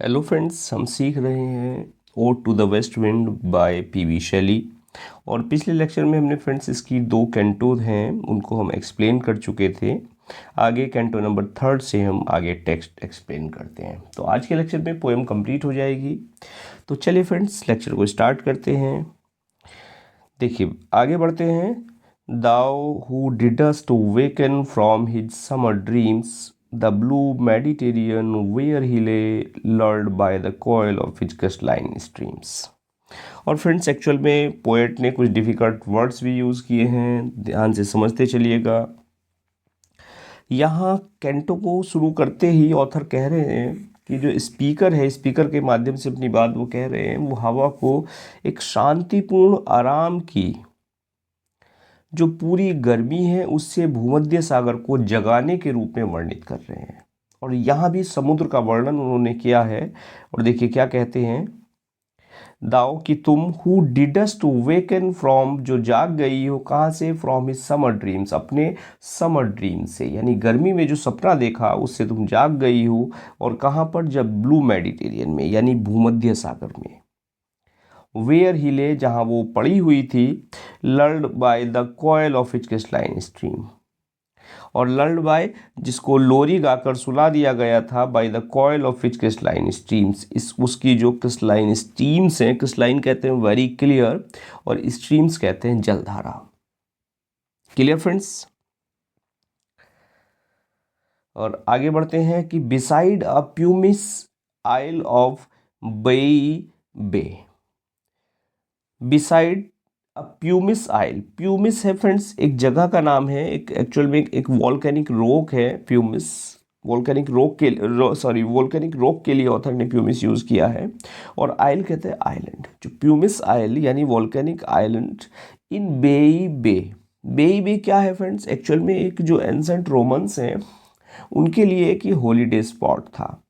Hello friends, हम सीख रहे हैं ode to the west wind by P V Shelley. और पिछले लेक्चर में हमने फ्रेंड्स इसकी दो कैंटो हैं उनको हम एक्सप्लेन कर चुके थे। आगे कैंटो नंबर 3 से हम आगे टेक्स्ट एक्सप्लेन करते हैं। तो आज के लेक्चर में पोएम कंप्लीट हो जाएगी। तो चलिए फ्रेंड्स, लेक्चर को स्टार्ट करते हैं। देखिए, आगे बढ़ते हैं। Thou who didst waken from his summer dreams, the blue Mediterranean where he lay lulled by the coil of his crystalline streams। और फ्रेंड्स, एक्चुअल में पोएट ने कुछ डिफ़िकल्ट वर्ड्स भी यूज़ किए हैं, ध्यान से समझते चलिएगा। यहाँ कैंटो को शुरू करते ही ऑथर कह रहे हैं कि जो स्पीकर है, स्पीकर के माध्यम से अपनी बात वो कह रहे हैं, वो हवा को एक शांतिपूर्ण आराम की जो पूरी गर्मी है उससे भूमध्य सागर को जगाने के रूप में वर्णित कर रहे हैं। और यहाँ भी समुद्र का वर्णन उन्होंने किया है। और देखिए क्या कहते हैं, दाओ कि तुम हु डिडस्ट वेकन फ्रॉम, जो जाग गई हो, कहाँ से? फ्रॉम हिज समर ड्रीम्स, अपने समर ड्रीम से, यानी गर्मी में जो सपना देखा उससे तुम जाग गई हो। और कहाँ पर? जब ब्लू मेडिटेरियन में, यानी भूमध्य सागर में। वेयर ही ले, जहाँ वो पड़ी हुई थी। Lord by the coil of it crystalline stream, और लर्ड बाय, जिसको लोरी गाकर सुला दिया गया था, by the coil of it crystalline streams, इस उसकी जो क्रिस्टलाइन स्ट्रीम्स हैं, क्रिस्टलाइन कहते हैं वेरी क्लियर, और स्ट्रीम्स कहते हैं जलधारा। Clear friends? और आगे बढ़ते हैं कि beside a pumice isle of Baiae bay, beside pumice isle. Pumice है फ्रेंड्स एक जगह का नाम है, एक एक्चुअल में एक वॉल्केनिक रॉक है प्यूमिस। वॉल्केनिक रॉक के वॉल्केनिक रॉक के लिए ऑथर ने प्यूमिस यूज़ किया है। और आइल कहते हैं आइलैंड। जो प्यूमिस आइल यानी वॉल्केनिक आइलैंड इन बेई बे। बेई बे क्या है फ्रेंड्स? एक्चुअल में एक जो एंसेंट रोमन्स हैं उनके लिए एक ये हॉलीडे स्पॉट था।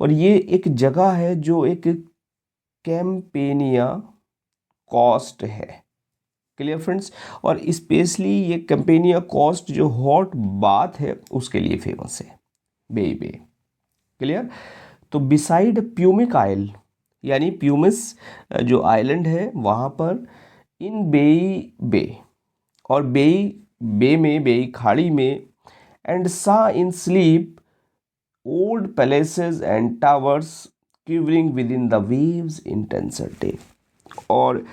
और ये एक जगह है जो एक कैंपेनिया कोस्ट है। Clear friends? और स्पेशली ये कैंपेनिया कोस्ट जो हॉट बाथ है उसके लिए फेमस है, बे बे। क्लियर? तो बिसाइड प्यूमिक आइल, यानी प्यूमिस जो आइलैंड है वहाँ पर, इन बेई बे, और बेई बे में, बेई खाड़ी में, एंड सा in sleep old palaces and towers क्यूवरिंग with in the waves intensity. और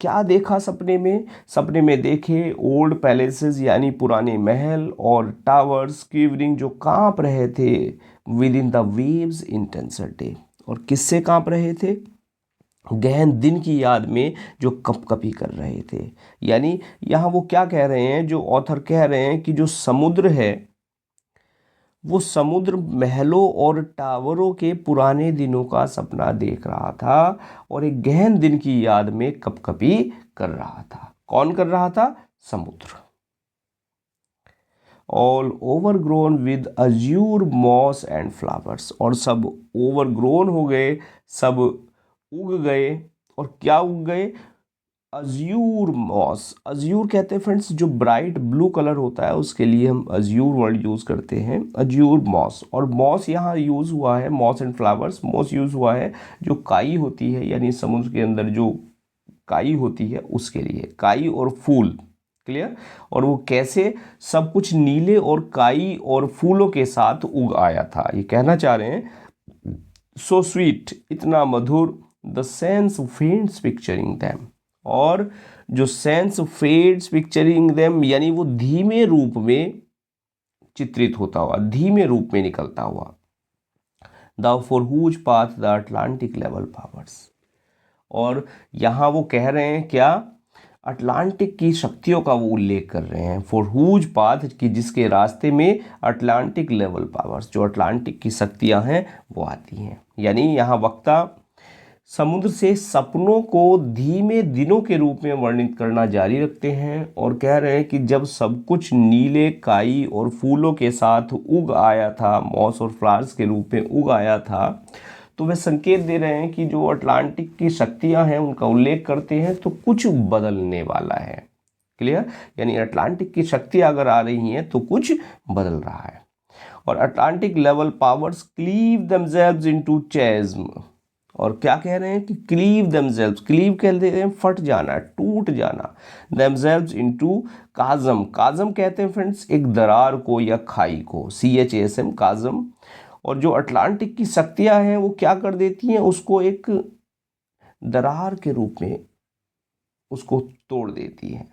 क्या देखा सपने में? सपने में देखे ओल्ड पैलेसेस यानी पुराने महल, और टावर्स क्यूवरिंग जो कांप रहे थे with in the waves intensity. और किससे कांप रहे थे? गहन दिन की याद में जो कपकपी कर रहे थे। यानी यहाँ वो क्या कह रहे हैं, जो ऑथर कह रहे हैं कि जो समुद्र है वो समुद्र महलों और टावरों के पुराने दिनों का सपना देख रहा था और एक गहन दिन की याद में कपकपी कर रहा था। कौन कर रहा था? समुद्र। All overgrown with azure moss and flowers, और सब ओवरग्रोन हो गए, सब उग गए। और क्या उग गए? Azure moss. अज्यूर कहते हैं फ्रेंड्स जो ब्राइट ब्लू कलर होता है उसके लिए हम अज्यूर वर्ड यूज़ करते हैं, अज्यूर मॉस। और मॉस यहाँ यूज़ हुआ है, moss and flowers, moss use हुआ है जो काई होती है, यानी समुद्र के अंदर जो काई होती है उसके लिए, काई और फूल। क्लियर? और वो कैसे? सब कुछ नीले और काई और फूलों के साथ उग आया था, ये कहना चाह रहे हैं। सो स्वीट, इतना मधुर, the sense faints picturing them, और जो सेंस फेड्स पिक्चरिंग देम, यानी वो धीमे रूप में चित्रित होता हुआ, धीमे रूप में निकलता हुआ। The for whose path the Atlantic level powers. और यहाँ वो कह रहे हैं क्या? अटलांटिक की शक्तियों का वो उल्लेख कर रहे हैं। फॉर हुज पाथ, की जिसके रास्ते में अटलांटिक लेवल पावर्स, जो अटलांटिक की शक्तियाँ हैं वो आती हैं। यानी यहाँ वक्ता समुद्र से सपनों को धीमे दिनों के रूप में वर्णित करना जारी रखते हैं और कह रहे हैं कि जब सब कुछ नीले काई और फूलों के साथ उग आया था, मॉस और फ्लावर्स के रूप में उग आया था, तो वे संकेत दे रहे हैं कि जो अटलांटिक की शक्तियां हैं उनका उल्लेख करते हैं, तो कुछ बदलने वाला है। क्लियर? यानी अटलांटिक की शक्तियां अगर आ रही हैं तो कुछ बदल रहा है। और Atlantic level powers cleave themselves into chasms. और क्या कह रहे हैं कि क्लीव देमसेल्व्स, क्लीव कहते हैं फट जाना, टूट जाना, देमसेल्व्स इनटू काजम, काजम कहते हैं फ्रेंड्स एक दरार को या खाई को, CHASM काजम। और जो अटलांटिक की शक्तियां हैं वो क्या कर देती हैं, उसको एक दरार के रूप में उसको तोड़ देती हैं।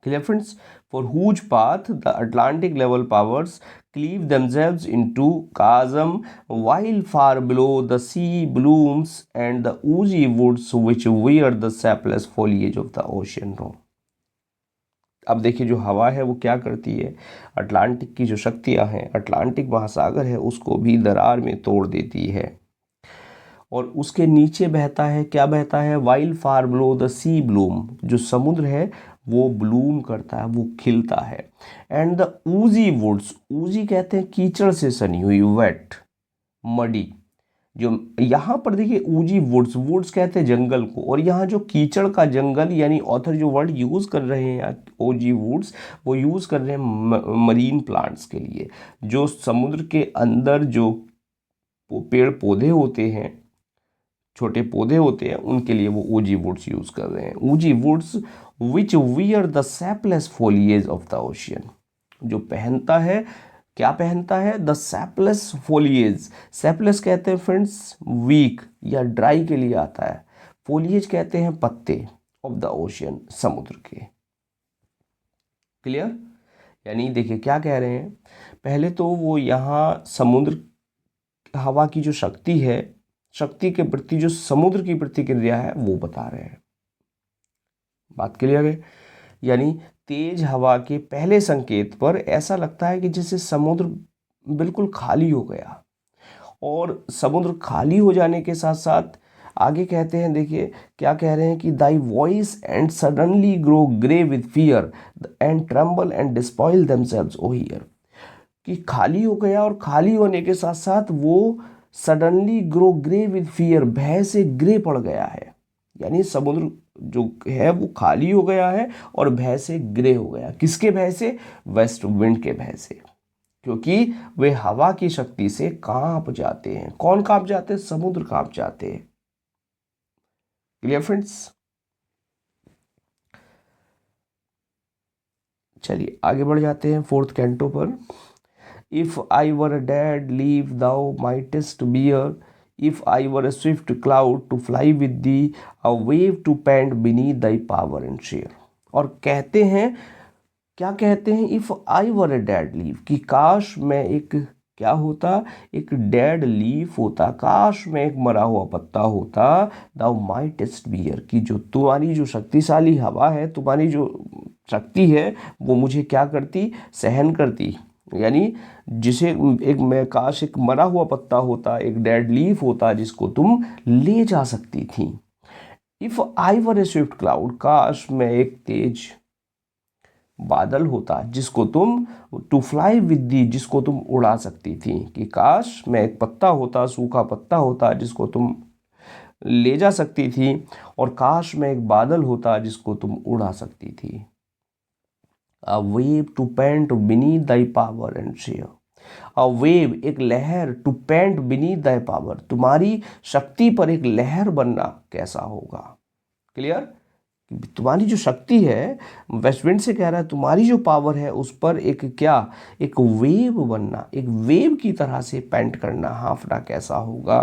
Clear friends? For whose path the Atlantic level powers cleave themselves into chasm, while far below the sea blooms and the oozy woods which wear the sapless foliage of the ocean roam. अब देखिए जो हवा है वो क्या करती है, Atlantic की जो शक्तियां हैं, अटलांटिक महासागर है उसको भी दरार में तोड़ देती है। और उसके नीचे बहता है, क्या बहता है, while far below the sea bloom, जो समुद्र है वो ब्लूम करता है, वो खिलता है। एंड द ऊजी वुड्स, ऊजी कहते हैं कीचड़ से सनी हुई, वेट, मडी। जो यहाँ पर देखिए ऊजी वुड्स, वुड्स कहते हैं जंगल को, और यहाँ जो कीचड़ का जंगल, यानी ऑथर जो वर्ड यूज़ कर रहे हैं ओजी वुड्स, वो यूज़ कर रहे हैं मरीन प्लांट्स के लिए। जो समुद्र के अंदर जो पेड़ पौधे होते हैं, छोटे पौधे होते हैं, उनके लिए वो ओजी वुड्स यूज़ कर रहे हैं। Oozy woods which wear the sapless foliage of the ocean, जो पहनता है, क्या पहनता है, द सैपलेस फोलिएज। सैपलेस कहते हैं फ्रेंड्स वीक या ड्राई के लिए आता है, फोलिएज कहते हैं पत्ते ऑफ द ओशियन, समुद्र के। क्लियर? यानी देखिए क्या कह रहे हैं, पहले तो वो यहाँ समुद्र हवा की जो शक्ति है, शक्ति के प्रति जो समुद्र की प्रतिक्रिया है वो बता रहे हैं। बात क्लियर है? यानी तेज हवा के पहले संकेत पर ऐसा लगता है कि जैसे समुद्र बिल्कुल खाली हो गया, और समुद्र खाली हो जाने के साथ साथ आगे कहते हैं, देखिए क्या कह रहे हैं कि thy voice and suddenly grow grey with fear and tremble and despoil themselves oh hear, कि खाली हो गया, और खाली होने के साथ साथ वो suddenly grow grey with fear, भय से ग्रे पड़ गया है। यानी समुद्र जो है वो खाली हो गया है और भय से ग्रे हो गया। किसके भय से? वेस्ट विंड के भय से, क्योंकि वे हवा की शक्ति से कांप जाते हैं। कौन कांप जाते हैं? समुद्र कांप जाते हैं। Clear friends? चलिए आगे बढ़ जाते हैं 4th कैंटो पर। If I were a dead leaf thou mightest bear, if I were a swift cloud to fly with thee, a wave to pant beneath thy power and share। और कहते हैं, क्या कहते हैं, if I were a dead leaf, कि काश मैं एक क्या होता, एक डेड लीफ होता, काश मैं एक मरा हुआ पत्ता होता, दाउ माइटेस्ट बियर, की जो तुम्हारी जो शक्तिशाली हवा है, तुम्हारी जो शक्ति है वो मुझे क्या करती, सहन करती। यानी जिसे एक मैं काश एक मरा हुआ पत्ता होता, एक डेड लीफ होता जिसको तुम ले जा सकती थी। If I were A Swift cloud, काश मैं एक तेज बादल होता जिसको तुम, टू फ्लाई विद दी, जिसको तुम उड़ा सकती थी, कि काश मैं एक पत्ता होता, सूखा पत्ता होता जिसको तुम ले जा सकती थी, और काश मैं एक बादल होता जिसको तुम उड़ा सकती थी। A wave to pant beneath thy power and share, a wave, एक लहर, to pant beneath thy power, तुम्हारी शक्ति पर एक लहर बनना कैसा होगा। क्लियर? तुम्हारी जो शक्ति है, वेस्टविंड से कह रहा है तुम्हारी जो पावर है उस पर एक क्या, एक वेव बनना, एक वेव की तरह से पेंट करना, हाँफना कैसा होगा।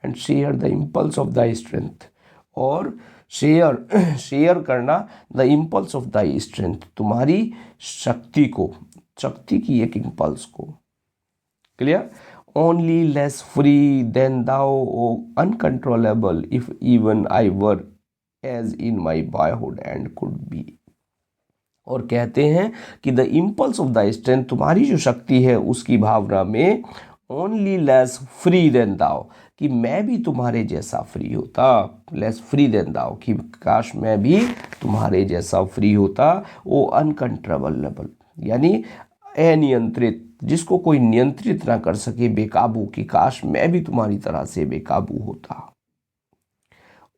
And share the impulse of the strength, और शेयर करना the impulse of the strength, तुम्हारी शक्ति को, शक्ति की एक इम्पल्स को। Clear? Only less free than thou O uncontrollable, if even I were as in my boyhood and could be. और कहते हैं कि the impulse of the strength, तुम्हारी जो शक्ति है उसकी भावना में, only less free than thou, कि मैं भी तुम्हारे जैसा फ्री होता, लेस फ्री देन दाउ, कि काश मैं भी तुम्हारे जैसा फ्री होता। ओ अनकंट्रोलेबल, यानी अनियंत्रित, जिसको कोई नियंत्रित ना कर सके, बेकाबू, कि काश मैं भी तुम्हारी तरह से बेकाबू होता।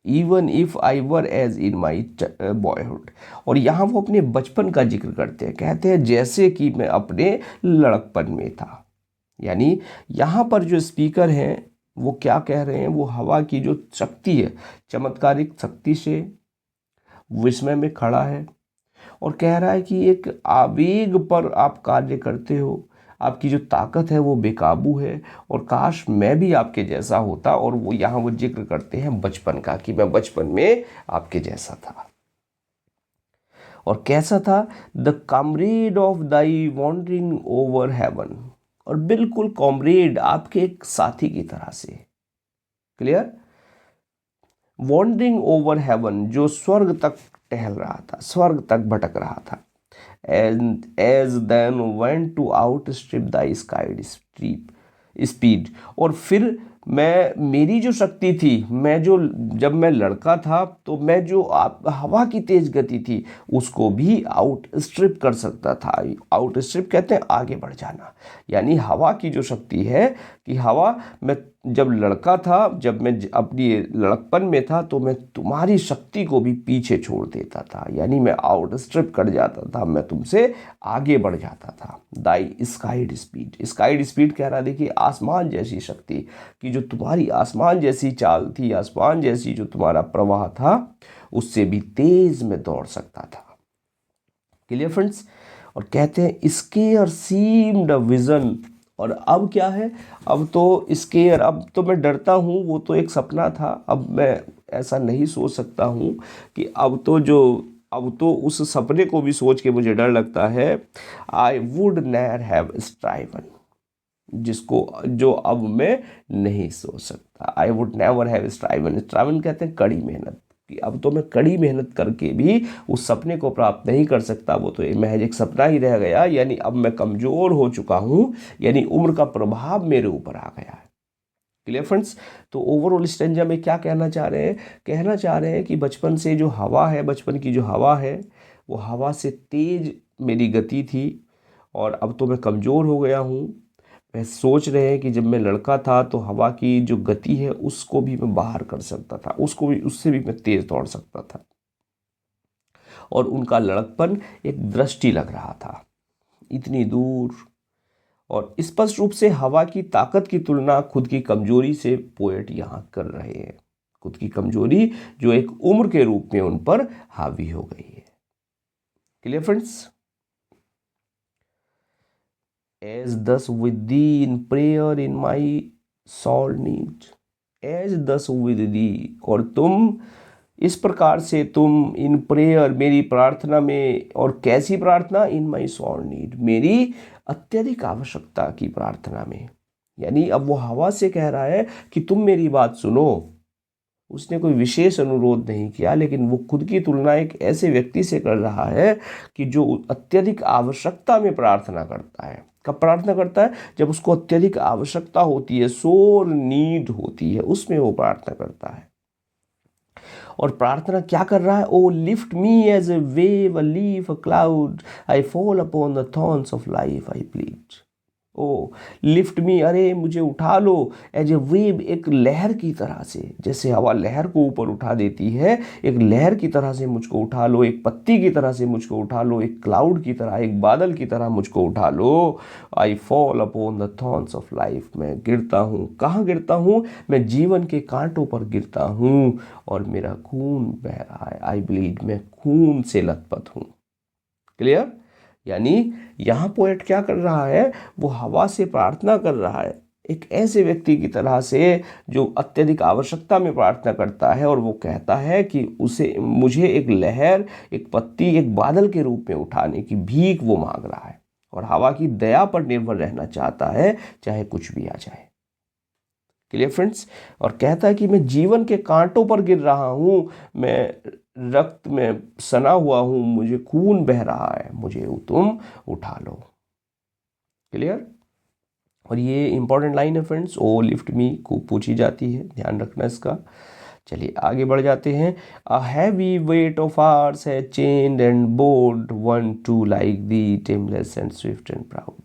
Even if I were as in my boyhood. और यहाँ वो अपने बचपन का जिक्र करते हैं, कहते हैं जैसे कि मैं अपने लड़कपन में था। यानी यहाँ पर जो स्पीकर हैं वो क्या कह रहे हैं, वो हवा की जो शक्ति है, चमत्कारिक शक्ति से विस्मय में खड़ा है और कह रहा है कि एक आवेग पर आप कार्य करते हो, आपकी जो ताकत है वो बेकाबू है और काश मैं भी आपके जैसा होता। और वो यहाँ वो जिक्र करते हैं बचपन का कि मैं बचपन में आपके जैसा था। और कैसा था, the comrade of thy wandering over heaven. और बिल्कुल कॉमरेड, आपके एक साथी की तरह से। क्लियर? वॉन्डरिंग ओवर हेवन, जो स्वर्ग तक टहल रहा था, स्वर्ग तक भटक रहा था। And as then went to outstrip the sky speed. और फिर मेरी जो शक्ति थी, जब मैं लड़का था तो मैं जो हवा की तेज गति थी उसको भी आउट स्ट्रिप कर सकता था। आउट स्ट्रिप कहते हैं आगे बढ़ जाना। यानी हवा की जो शक्ति है कि हवा, मैं जब लड़का था, जब मैं अपनी लड़कपन में था तो मैं तुम्हारी शक्ति को भी पीछे छोड़ देता था। यानी मैं आउट स्ट्रिप कर जाता था, मैं तुमसे आगे बढ़ जाता था। दाई स्काइड स्पीड, स्काइड स्पीड कह रहा, देखिए आसमान जैसी शक्ति, कि जो तुम्हारी आसमान जैसी चाल थी, आसमान जैसी जो तुम्हारा प्रवाह था, उससे भी तेज में दौड़ सकता था। Clear friends? और कहते हैं स्केयर सीम्ड अ विजन। और अब क्या है, अब तो स्केयर, अब तो मैं डरता हूँ, वो तो एक सपना था, अब मैं ऐसा नहीं सोच सकता हूँ कि अब तो उस सपने को भी सोच के मुझे डर लगता है। आई वुड नेवर हैव स्ट्राइवन, जो अब मैं नहीं सोच सकता। आई वुड नेवर हैव स्ट्राइवन, स्ट्राइवन कहते हैं कड़ी मेहनत, कि अब तो मैं कड़ी मेहनत करके भी उस सपने को प्राप्त नहीं कर सकता, वो तो महज एक सपना ही रह गया। यानी अब मैं कमज़ोर हो चुका हूँ, यानी उम्र का प्रभाव मेरे ऊपर आ गया है। Clear friends? तो ओवरऑल स्टेंजा में क्या कहना चाह रहे हैं, कहना चाह रहे हैं कि बचपन से जो हवा है, बचपन की जो हवा है, वो हवा से तेज मेरी गति थी और अब तो मैं कमज़ोर हो गया हूँ। वह सोच रहे हैं कि जब मैं लड़का था तो हवा की जो गति है उसको भी मैं बाहर कर सकता था, उससे भी मैं तेज दौड़ सकता था। और उनका लड़कपन एक दृष्टि लग रहा था, इतनी दूर। और स्पष्ट रूप से हवा की ताकत की तुलना खुद की कमजोरी से पोएट यहाँ कर रहे हैं। खुद की कमजोरी जो एक उम्र के रूप में उन पर हावी हो गई है। Clear friends? As thus with thee in prayer in my soul need, as thus with thee, और तुम इस प्रकार से, तुम इन प्रेयर, मेरी प्रार्थना में, और कैसी प्रार्थना, इन माई सोल नीड, मेरी अत्यधिक आवश्यकता की प्रार्थना में। यानी अब वो हवा से कह रहा है कि तुम मेरी बात सुनो। उसने कोई विशेष अनुरोध नहीं किया, लेकिन वो खुद की तुलना एक ऐसे व्यक्ति से कर रहा है कि जो अत्यधिक आवश्यकता में प्रार्थना करता है। कब प्रार्थना करता है? जब उसको अत्यधिक आवश्यकता होती है, सोर नीड होती है, उसमें वो प्रार्थना करता है। और प्रार्थना क्या कर रहा है? Oh lift me as a wave, a leaf, a cloud, I fall upon the thorns of life, I bleed. Oh lift me, अरे मुझे उठा लो, एज ए वेव, एक लहर की तरह से, जैसे हवा लहर को ऊपर उठा देती है, एक लहर की तरह से मुझको उठा लो, एक पत्ती की तरह से मुझको उठा लो, एक क्लाउड की तरह, एक बादल की तरह मुझको उठा लो। I fall upon the thorns of life, मैं गिरता हूँ। कहाँ गिरता हूँ? मैं जीवन के कांटों पर गिरता हूँ और मेरा खून बह रहा है। आई ब्लीड, मैं खून से लथपथ हूँ। क्लियर? यानी यहाँ पोएट क्या कर रहा है, वो हवा से प्रार्थना कर रहा है, एक ऐसे व्यक्ति की तरह से जो अत्यधिक आवश्यकता में प्रार्थना करता है, और वो कहता है कि मुझे एक लहर, एक पत्ती, एक बादल के रूप में उठाने की भीख वो मांग रहा है, और हवा की दया पर निर्भर रहना चाहता है, चाहे कुछ भी आ जाए। Clear friends? और कहता है कि मैं जीवन के कांटों पर गिर रहा हूँ, मैं रक्त में सना हुआ हूँ, मुझे खून बह रहा है, मुझे तुम उठा लो। क्लियर? और ये इंपॉर्टेंट लाइन है फ्रेंड्स, ओ लिफ्ट मी को पूछी जाती है, ध्यान रखना इसका। चलिए आगे बढ़ जाते हैं। A heavy weight of hours has chained and bowed one too like thee tameless and swift and proud.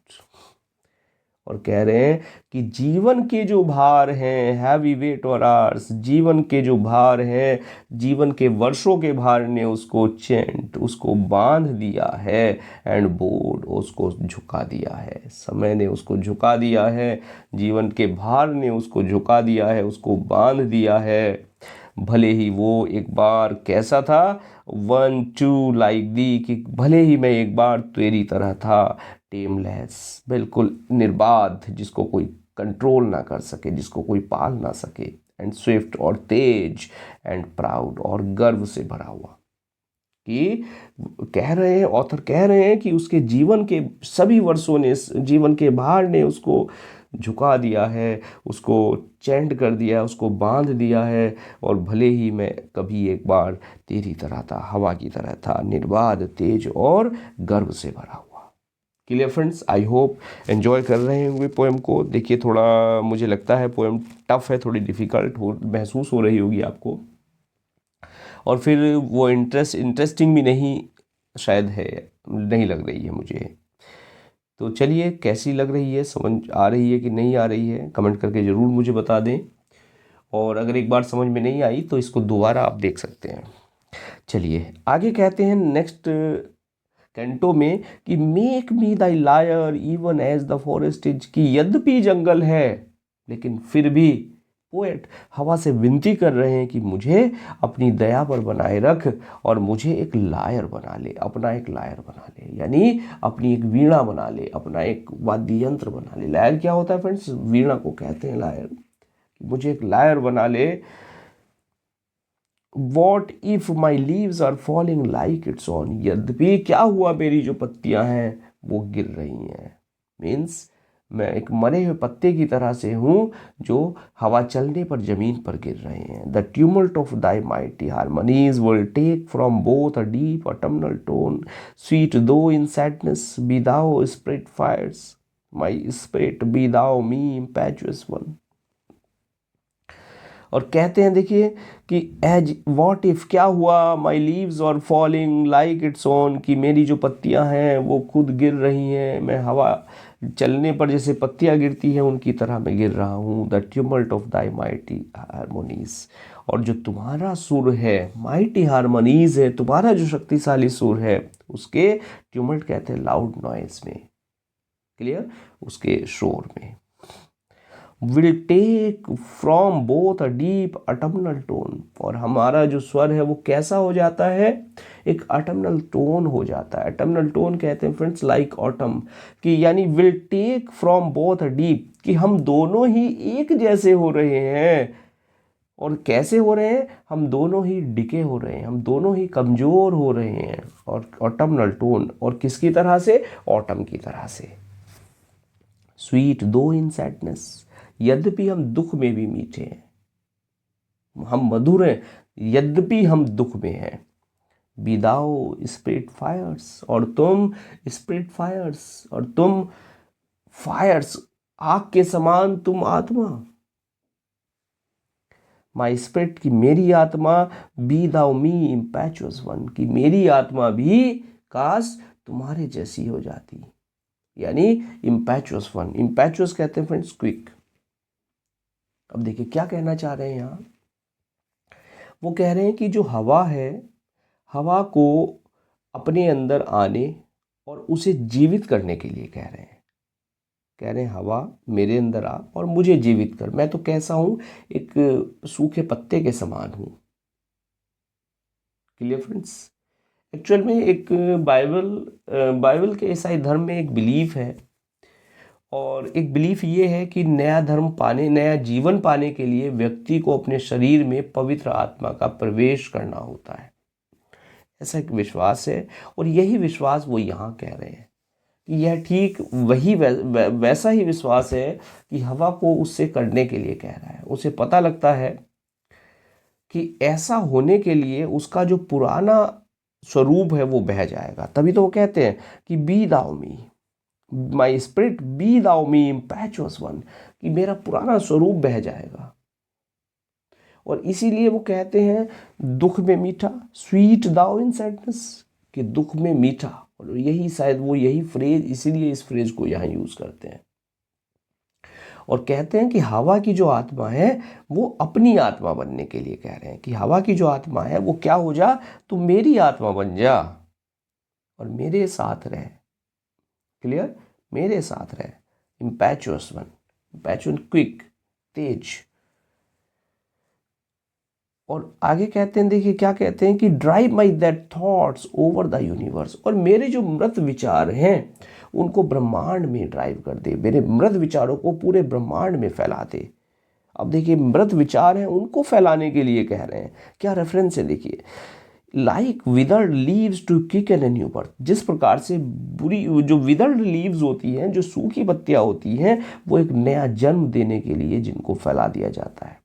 और कह रहे हैं कि जीवन के जो भार हैं, हैवी वेट और आर्स, जीवन के जो भार हैं, जीवन के वर्षों के भार ने उसको चेंट, उसको बांध दिया है, एंड बोर्ड, उसको झुका दिया है, समय ने उसको झुका दिया है, जीवन के भार ने उसको झुका दिया है, उसको बांध दिया है। भले ही वो एक बार कैसा था, वन टू लाइक दी, कि भले ही मैं एक बार तेरी तरह था, टेमलेस, बिल्कुल निर्बाध, जिसको कोई कंट्रोल ना कर सके, जिसको कोई पाल ना सके, एंड स्विफ्ट, और तेज, एंड प्राउड, और गर्व से भरा हुआ। कि कह रहे हैं, ऑथर कह रहे हैं कि उसके जीवन के सभी वर्षों ने, जीवन के भार ने उसको झुका दिया है, उसको चैंड कर दिया है, उसको बांध दिया है, और भले ही मैं कभी एक बार तेरी तरह था, हवा की तरह था, निर्बाध, तेज और गर्व से भरा हुआ। Clear friends, I hope enjoy कर रहे होंगे पोएम को। देखिए थोड़ा मुझे लगता है पोएम टफ है, थोड़ी डिफ़िकल्ट महसूस हो रही होगी आपको, और फिर वो इंटरेस्टिंग भी नहीं शायद है, नहीं लग रही है मुझे। तो चलिए, कैसी लग रही है, समझ आ रही है कि नहीं आ रही है, कमेंट करके ज़रूर मुझे बता दें। और अगर एक बार समझ में नहीं आई तो इसको दोबारा आप देख सकते हैं। चलिए आगे कहते हैं नेक्स्ट कैंटो में कि make me thy lyre even as the forest is, कि यद्यपि जंगल है लेकिन फिर भी पोएट हवा से विनती कर रहे हैं कि मुझे अपनी दया पर बनाए रख, और मुझे एक लायर बना ले, अपना एक लायर बना ले, यानी अपनी एक वीणा बना ले, अपना एक वाद्य यंत्र बना ले। लायर क्या होता है फ्रेंड्स? वीणा को कहते हैं लायर। मुझे एक लायर बना ले। What if my leaves are falling like its own, यद्यपि क्या हुआ मेरी जो पत्तियां हैं वो गिर रही हैं। मीन्स मैं एक मरे हुए पत्ते की तरह से हूँ जो हवा चलने पर जमीन पर गिर रहे हैं। The tumult of thy mighty harmonies will take from both a deep autumnal tone, sweet though in sadness, be thou spirit fierce my spirit, be thou me इम्पैचुअस one. और कहते हैं देखिए कि एज वॉट इफ़, क्या हुआ, माई leaves और falling like its own, कि मेरी जो पत्तियां हैं वो खुद गिर रही हैं, मैं हवा चलने पर जैसे पत्तियां गिरती हैं उनकी तरह मैं गिर रहा हूँ। The tumult of thy mighty harmonies, और जो तुम्हारा सुर है, माइटी हारमोनीज है, तुम्हारा जो शक्तिशाली सुर है, उसके ट्यूमल्ट कहते हैं लाउड नॉइज में। क्लियर? उसके शोर में। Will take from both a deep autumnal tone, और हमारा जो स्वर है वो कैसा हो जाता है? एक अटमनल टोन हो जाता है। अटमनल टोन कहते हैं फ्रेंड्स लाइक ऑटम, कि यानी will take from both a deep, कि हम दोनों ही एक जैसे हो रहे हैं। और कैसे हो रहे हैं? हम दोनों ही डिके हो रहे हैं, हम दोनों ही कमज़ोर हो रहे हैं। और ऑटमनल टोन, और किसकी तरह से? ऑटम की तरह से। स्वीट दो इन सैडनेस, यद्यपि हम दुख में भी मीठे हैं, हम मधुर हैं यद्यपि हम दुख में हैं। विदाओ स्पिरिट फायर्स, और तुम स्पिरिट फायर्स, और तुम फायर्स, आग के समान तुम आत्मा। माई स्पिरिट, की मेरी आत्मा, बी दाओ मी इम्पैचुअस वन, की मेरी आत्मा भी काश तुम्हारे जैसी हो जाती, यानी इम्पैचुअस वन। इम्पैचुअस कहते हैं फ्रेंड्स क्विक। अब देखिए क्या कहना चाह रहे हैं यहाँ। वो कह रहे हैं कि जो हवा है, हवा को अपने अंदर आने और उसे जीवित करने के लिए कह रहे हैं। कह रहे हैं हवा मेरे अंदर आ और मुझे जीवित कर। मैं तो कैसा हूँ? एक सूखे पत्ते के समान हूँ। Clear friends? एक्चुअल में एक बाइबल के ईसाई धर्म में एक बिलीफ है, और एक बिलीफ ये है कि नया धर्म पाने, नया जीवन पाने के लिए व्यक्ति को अपने शरीर में पवित्र आत्मा का प्रवेश करना होता है। ऐसा एक विश्वास है, और यही विश्वास वो यहाँ कह रहे हैं कि यह ठीक वही वैसा ही विश्वास है कि हवा को उससे करने के लिए कह रहा है। उसे पता लगता है कि ऐसा होने के लिए उसका जो पुराना स्वरूप है वो बह जाएगा। तभी तो वो कहते हैं कि B thou me my spirit, be thou me इम्पैचुअस one, कि मेरा पुराना स्वरूप बह जाएगा। और इसीलिए वो कहते हैं दुख में मीठा, स्वीट दाओ इन सैडनेस, कि दुख में मीठा। और यही शायद वो यही फ्रेज, इसीलिए इस फ्रेज को यहाँ यूज करते हैं। और कहते हैं कि हवा की जो आत्मा है वो अपनी आत्मा बनने के लिए कह रहे हैं कि हवा की जो आत्मा है वो क्या हो जा, तू मेरी आत्मा बन जा और मेरे साथ रहे। क्लियर, मेरे साथ रहे। इम्पैचुअस वन, इम्पैचुअस क्विक, तेज। और आगे कहते हैं, देखिए क्या कहते हैं कि drive my that thoughts over the universe, और मेरे जो मृत विचार हैं उनको ब्रह्मांड में ड्राइव कर दे, मेरे मृत विचारों को पूरे ब्रह्मांड में फैला दे। अब देखिए मृत विचार हैं उनको फैलाने के लिए कह रहे हैं, क्या रेफरेंस है देखिए, like withered leaves to quicken new birth, जिस प्रकार से बुरी जो विदर्ड लीव्स होती हैं, जो सूखी पत्तियां होती हैं, वो एक नया जन्म देने के लिए जिनको फैला दिया जाता है।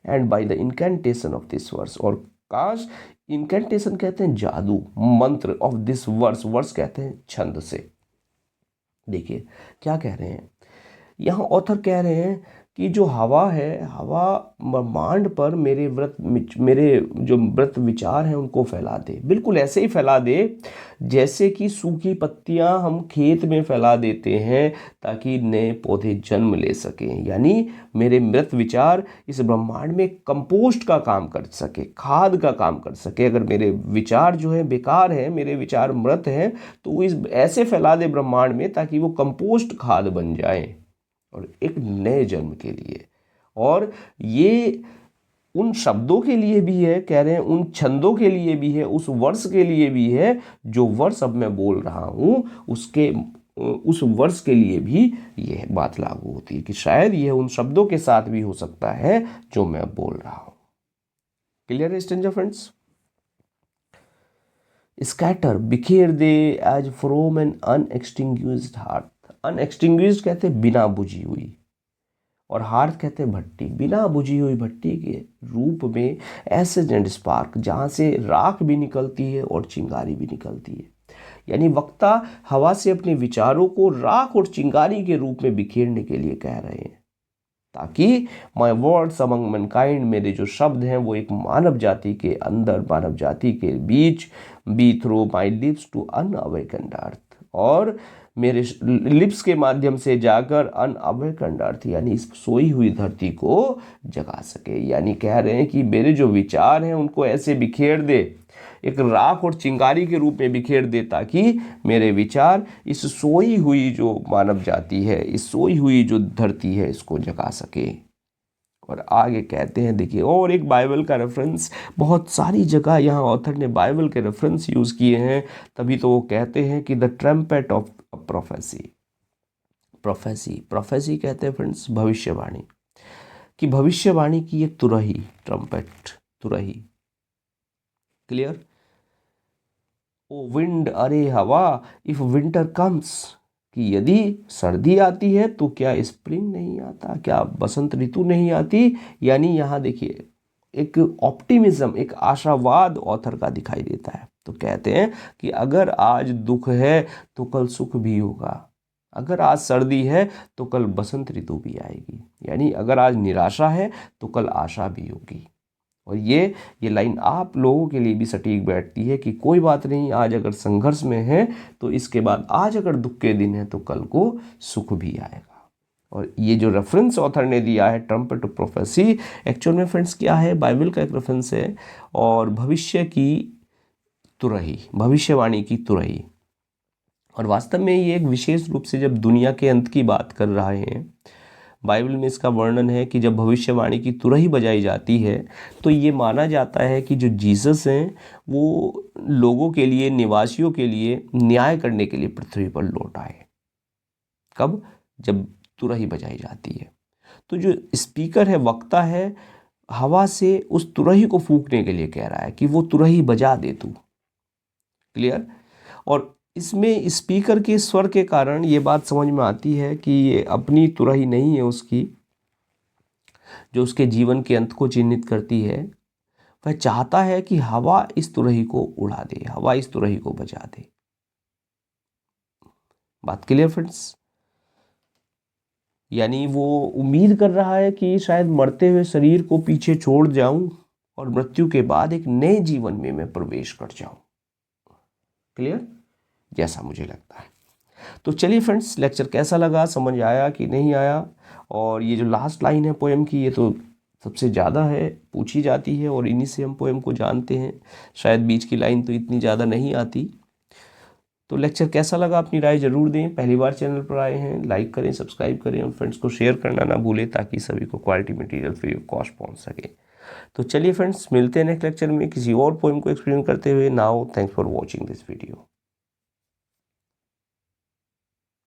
And by the incantation of this verse, और काश, इनकेंटेशन कहते हैं जादू, मंत्र ऑफ दिस वर्स, वर्स कहते हैं छंद से। देखिए क्या कह रहे हैं यहाँ ऑथर, कह रहे हैं कि जो हवा है, हवा ब्रह्मांड पर मेरे जो मृत विचार हैं उनको फैला दे, बिल्कुल ऐसे ही फैला दे जैसे कि सूखी पत्तियां हम खेत में फैला देते हैं ताकि नए पौधे जन्म ले सकें। यानी मेरे मृत विचार इस ब्रह्मांड में कंपोस्ट का काम कर सके, खाद का काम कर सके। अगर मेरे विचार जो है बेकार है, मेरे विचार मृत हैं, तो इस ऐसे फैला दे ब्रह्मांड में ताकि वो कंपोस्ट खाद बन जाए और एक नए जन्म के लिए। और ये उन शब्दों के लिए भी है, कह रहे हैं उन छंदों के लिए भी है, उस वर्ष के लिए भी है, जो वर्ष अब मैं बोल रहा हूँ उसके उस वर्ष के लिए भी यह बात लागू होती है कि शायद यह उन शब्दों के साथ भी हो सकता है जो मैं बोल रहा हूँ। क्लियर है स्ट्रेंजर फ्रेंड्स? स्कैटर, बिखेर दे एज फ्रॉम एन अनएक्सटिंग्विश्ड हार्ट। अनएक्सटिंग्विश्ड कहते हैं बिना बुझी हुई, और हार्थ कहते हैं भट्टी, बिना बुझी हुई भट्टी के रूप में एसेज एंड स्पार्क, जहाँ से राख भी निकलती है और चिंगारी भी निकलती है। यानी वक्ता हवा से अपने विचारों को राख और चिंगारी के रूप में बिखेरने के लिए कह रहे हैं, ताकि माई वर्ड्स अमंग मैनकाइंड, मेरे जो शब्द हैं वो एक मानव जाति के अंदर, मानव जाति के बीच, be through my lips to unawakened earth, और मेरे लिप्स के माध्यम से जाकर अनअवेकन्ड अर्थ यानी इस सोई हुई धरती को जगा सके। यानी कह रहे हैं कि मेरे जो विचार हैं उनको ऐसे बिखेर दे, एक राख और चिंगारी के रूप में बिखेर दे, ताकि मेरे विचार इस सोई हुई जो मानव जाति है, इस सोई हुई जो धरती है, इसको जगा सके। और आगे कहते हैं, देखिए और एक बाइबल का रेफरेंस, बहुत सारी जगह यहाँ ऑथर ने बाइबल के रेफरेंस यूज़ किए हैं, तभी तो वो कहते हैं कि the trumpet of prophecy. Prophecy कहते हैं फ्रेंड्स भविष्यवाणी, कि भविष्यवाणी की एक तुरही, ट्रम्पेट तुरही। क्लियर? ओ विंड, अरे हवा, इफ विंटर कम्स, कि यदि सर्दी आती है तो क्या स्प्रिंग नहीं आता, क्या बसंत ऋतु नहीं आती। यानी यहाँ देखिए एक ऑप्टिमिज्म, एक आशावाद ऑथर का दिखाई देता है। तो कहते हैं कि अगर आज दुख है तो कल सुख भी होगा, अगर आज सर्दी है तो कल बसंत ऋतु भी आएगी, यानी अगर आज निराशा है तो कल आशा भी होगी। और ये लाइन आप लोगों के लिए भी सटीक बैठती है कि कोई बात नहीं, आज अगर संघर्ष में है तो इसके बाद आज अगर दुख के दिन है तो कल को सुख भी आएगा। और ये जो रेफरेंस ऑथर ने दिया है ट्रम्पेट ऑफ प्रोफेसी, एक्चुअल में फ्रेंड्स क्या है, बाइबल का एक रेफरेंस है, और भविष्य की तुरही, भविष्यवाणी की तुरही। और वास्तव में ये एक विशेष रूप से जब दुनिया के अंत की बात कर रहे हैं, बाइबल में इसका वर्णन है कि जब भविष्यवाणी की तुरही बजाई जाती है तो ये माना जाता है कि जो जीसस हैं वो लोगों के लिए, निवासियों के लिए न्याय करने के लिए पृथ्वी पर लौट आए। कब? जब तुरही बजाई जाती है। तो जो स्पीकर है, वक्ता है, हवा से उस तुरही को फूंकने के लिए कह रहा है कि वो तुरही बजा दे तू। क्लियर? और इसमें स्पीकर के स्वर के कारण ये बात समझ में आती है कि ये अपनी तुरही नहीं है उसकी, जो उसके जीवन के अंत को चिन्हित करती है। वह चाहता है कि हवा इस तुरही को उड़ा दे, हवा इस तुरही को बजा दे। बात क्लियर फ्रेंड्स? यानी वो उम्मीद कर रहा है कि शायद मरते हुए शरीर को पीछे छोड़ जाऊं और मृत्यु के बाद एक नए जीवन में मैं प्रवेश कर जाऊं। क्लियर? जैसा मुझे लगता है। तो चलिए फ्रेंड्स, लेक्चर कैसा लगा, समझ आया कि नहीं आया, और ये जो लास्ट लाइन है पोएम की, ये तो सबसे ज़्यादा है, पूछी जाती है और इन्हीं से हम पोएम को जानते हैं। शायद बीच की लाइन तो इतनी ज़्यादा नहीं आती। तो लेक्चर कैसा लगा अपनी राय ज़रूर दें। पहली बार चैनल पर आए हैं, लाइक करें, सब्सक्राइब करें और फ्रेंड्स को शेयर करना ना भूलें, ताकि सभी को quality material free of cost पहुंच सके। तो चलिए फ्रेंड्स, मिलते हैं नेक्स्ट लेक्चर में किसी और पोएम को एक्सप्लेन करते हुए। Now thanks for watching this video.